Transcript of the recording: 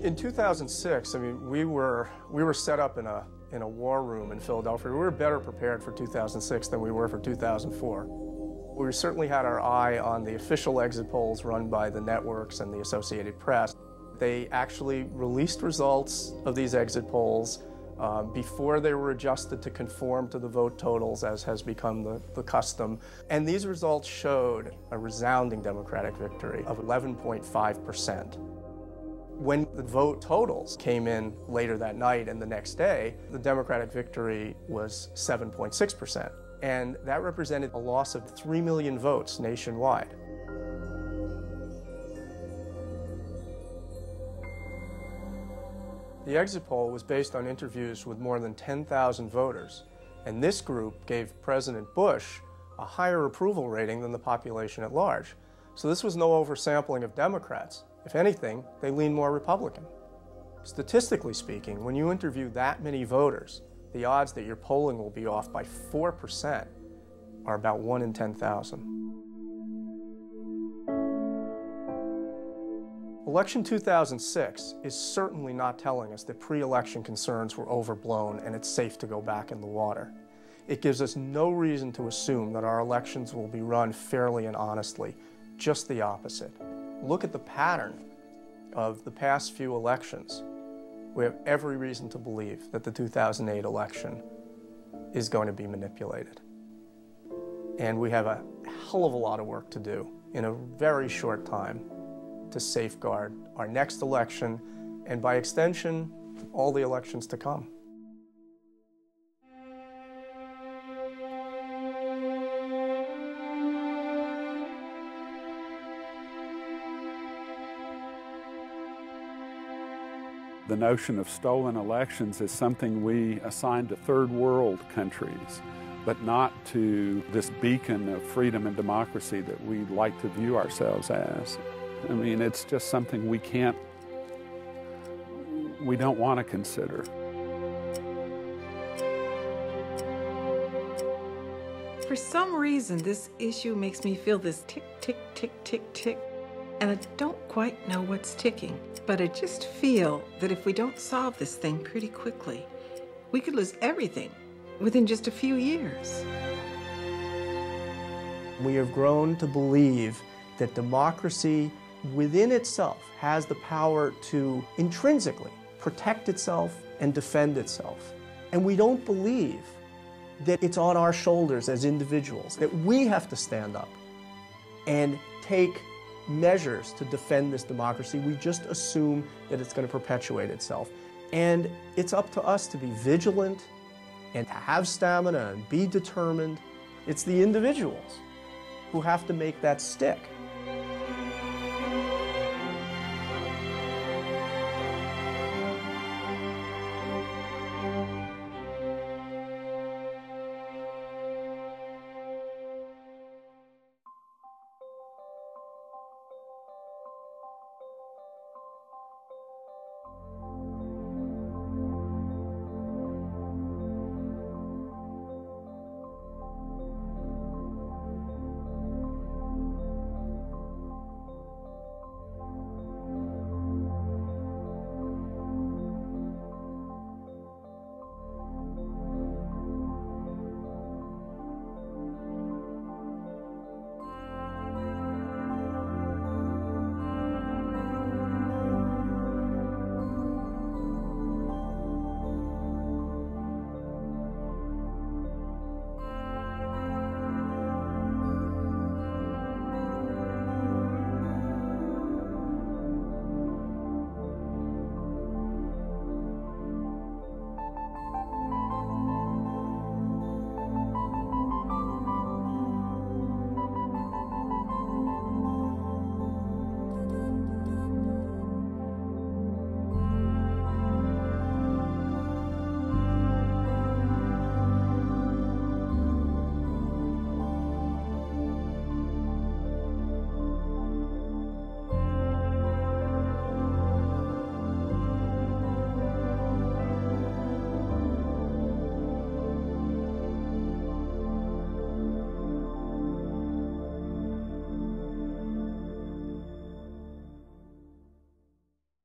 In 2006, I mean, we were set up in a war room in Philadelphia. We were better prepared for 2006 than we were for 2004. We certainly had our eye on the official exit polls run by the networks and the Associated Press. They actually released results of these exit polls before they were adjusted to conform to the vote totals, as has become the custom. And these results showed a resounding Democratic victory of 11.5%. When the vote totals came in later that night and the next day, the Democratic victory was 7.6%. And that represented a loss of 3 million votes nationwide. The exit poll was based on interviews with more than 10,000 voters, and this group gave President Bush a higher approval rating than the population at large. So this was no oversampling of Democrats. If anything, they lean more Republican. Statistically speaking, when you interview that many voters, the odds that your polling will be off by 4% are about 1 in 10,000. Election 2006 is certainly not telling us that pre-election concerns were overblown and it's safe to go back in the water. It gives us no reason to assume that our elections will be run fairly and honestly, just the opposite. Look at the pattern of the past few elections. We have every reason to believe that the 2008 election is going to be manipulated. And we have a hell of a lot of work to do in a very short time to safeguard our next election, and by extension, all the elections to come. The notion of stolen elections is something we assign to third world countries, but not to this beacon of freedom and democracy that we like to view ourselves as. I mean, it's just something we don't want to consider. For some reason, this issue makes me feel this tick, tick, tick, tick, tick, and I don't quite know what's ticking. But I just feel that if we don't solve this thing pretty quickly, we could lose everything within just a few years. We have grown to believe that democracy within itself has the power to intrinsically protect itself and defend itself. And we don't believe that it's on our shoulders as individuals, that we have to stand up and take measures to defend this democracy. We just assume that it's going to perpetuate itself. And it's up to us to be vigilant and to have stamina and be determined. It's the individuals who have to make that stick.